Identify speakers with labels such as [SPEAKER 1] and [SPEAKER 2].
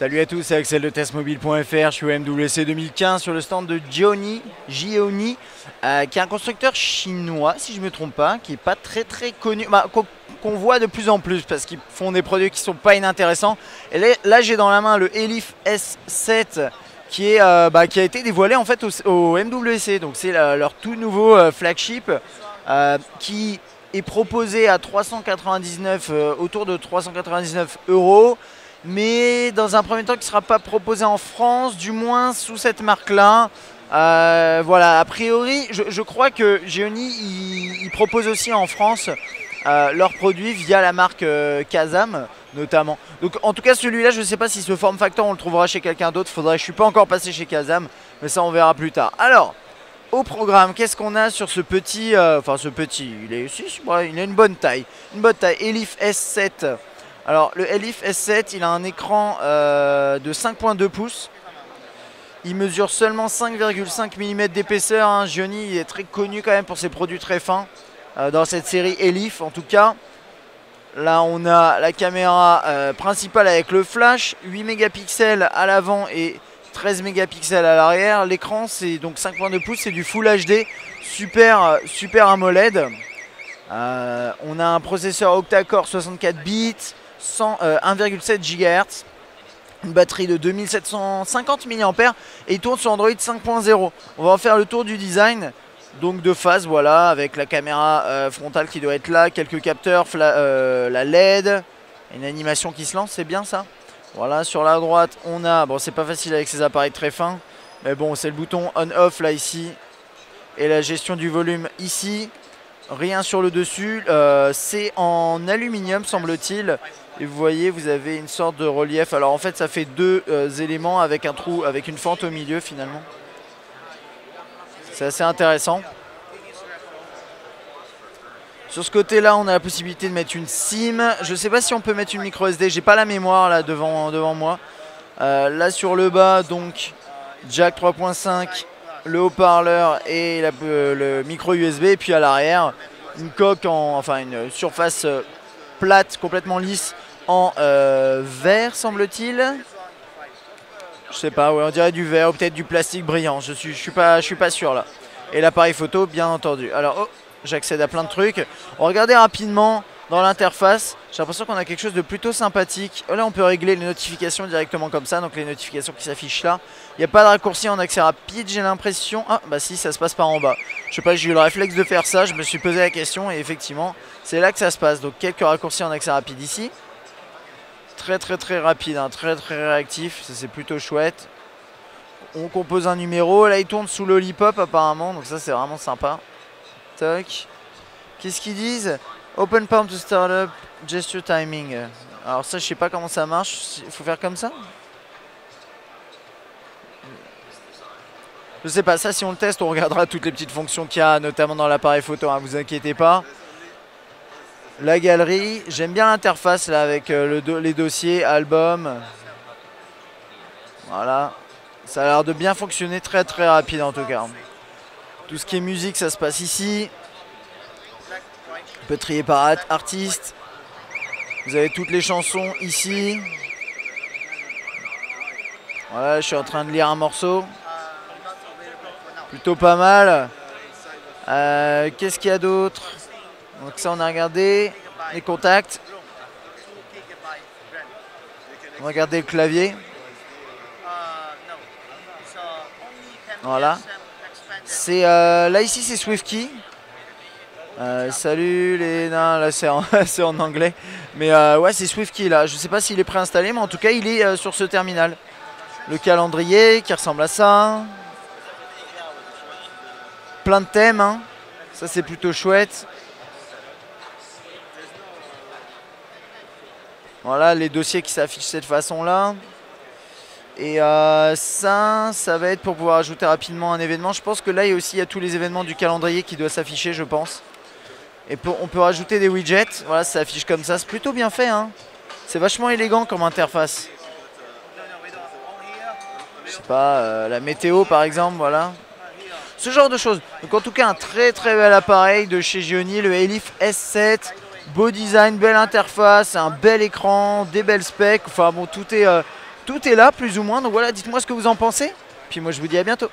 [SPEAKER 1] Salut à tous, c'est Axel de testmobile.fr, je suis au MWC 2015 sur le stand de Gionee, qui est un constructeur chinois si je ne me trompe pas, qui n'est pas très connu, qu'on voit de plus en plus parce qu'ils font des produits qui ne sont pas inintéressants. Et là j'ai dans la main le Elif S7 qui a été dévoilé en fait au MWC, donc c'est leur tout nouveau flagship qui est proposé à 399, autour de 399 €. Mais dans un premier temps qui ne sera pas proposé en France, du moins sous cette marque-là. Voilà, a priori, je crois que Gionee il propose aussi en France leurs produits via la marque Kazam notamment. Donc en tout cas celui-là, je ne sais pas si ce form factor on le trouvera chez quelqu'un d'autre. Je ne suis pas encore passé chez Kazam, mais ça on verra plus tard. Alors, au programme, qu'est-ce qu'on a sur ce petit, il a une bonne taille. Une bonne taille, Elif S7. Alors le Elif S7 il a un écran de 5.2 pouces. Il mesure seulement 5,5 mm d'épaisseur, hein. Gionee il est très connu quand même pour ses produits très fins dans cette série Elif en tout cas. Là on a la caméra principale avec le flash, 8 mégapixels à l'avant et 13 mégapixels à l'arrière. L'écran c'est donc 5.2 pouces, c'est du Full HD, super AMOLED. On a un processeur octa-core 64 bits, 1,7 GHz, une batterie de 2750 mAh et il tourne sur Android 5.0. On va en faire le tour du design, donc de face, voilà, avec la caméra frontale qui doit être là, quelques capteurs, la LED, une animation qui se lance, c'est bien ça. Voilà, sur la droite, on a, bon c'est pas facile avec ces appareils très fins, mais bon c'est le bouton on-off là ici, et la gestion du volume ici. Rien sur le dessus, c'est en aluminium semble-t-il. Et vous voyez, vous avez une sorte de relief. Alors en fait, ça fait deux éléments avec un trou, avec une fente au milieu finalement. C'est assez intéressant. Sur ce côté-là, on a la possibilité de mettre une SIM. Je ne sais pas si on peut mettre une micro SD. J'ai pas la mémoire là devant moi. Là sur le bas, donc jack 3.5. Le haut-parleur et le micro USB, et puis à l'arrière une coque une surface plate complètement lisse en verre semble-t-il. Je sais pas, ouais, on dirait du verre ou peut-être du plastique brillant, je suis pas sûr là. Et l'appareil photo bien entendu. Alors j'accède à plein de trucs. On va regarder rapidement dans l'interface. J'ai l'impression qu'on a quelque chose de plutôt sympathique. Là on peut régler les notifications directement comme ça, donc les notifications qui s'affichent là. Il n'y a pas de raccourci en accès rapide, j'ai l'impression. Ah bah si, ça se passe par en bas. Je sais pas, j'ai eu le réflexe de faire ça, je me suis posé la question et effectivement c'est là que ça se passe. Donc quelques raccourcis en accès rapide ici. Très rapide, hein, très réactif, ça c'est plutôt chouette. On compose un numéro, là il tourne sous Lollipop apparemment, donc ça c'est vraiment sympa. Toc. Qu'est-ce qu'ils disent? Open palm to start up, gesture timing. Alors ça je sais pas comment ça marche, il faut faire comme ça? Je sais pas, ça si on le teste on regardera toutes les petites fonctions qu'il y a, notamment dans l'appareil photo, hein, vous inquiétez pas. La galerie, j'aime bien l'interface là avec les dossiers, album. Voilà, ça a l'air de bien fonctionner, très rapide en tout cas. Tout ce qui est musique ça se passe ici. On peut trier par artiste. Vous avez toutes les chansons ici. Voilà, je suis en train de lire un morceau. Plutôt pas mal. Qu'est-ce qu'il y a d'autre? Donc ça on a regardé. Les contacts. On va regarder le clavier. Voilà. C'est là ici c'est SwiftKey. Salut les nains, là c'est en anglais. Mais ouais c'est SwiftKey là. Je sais pas s'il est préinstallé, mais en tout cas il est sur ce terminal. Le calendrier qui ressemble à ça. Plein de thèmes, hein. Ça c'est plutôt chouette. Voilà les dossiers qui s'affichent de cette façon là. Et ça va être pour pouvoir ajouter rapidement un événement. Je pense que là il y a tous les événements du calendrier qui doivent s'afficher je pense. Et on peut rajouter des widgets. Voilà, ça s'affiche comme ça, c'est plutôt bien fait, hein. C'est vachement élégant comme interface. Je sais pas, la météo par exemple, voilà. Ce genre de choses. Donc en tout cas un très bel appareil de chez Gionee, le Elif S7. Beau design, belle interface, un bel écran, des belles specs. Enfin bon, tout est Tout est là plus ou moins, donc voilà, dites-moi ce que vous en pensez. Puis moi je vous dis à bientôt.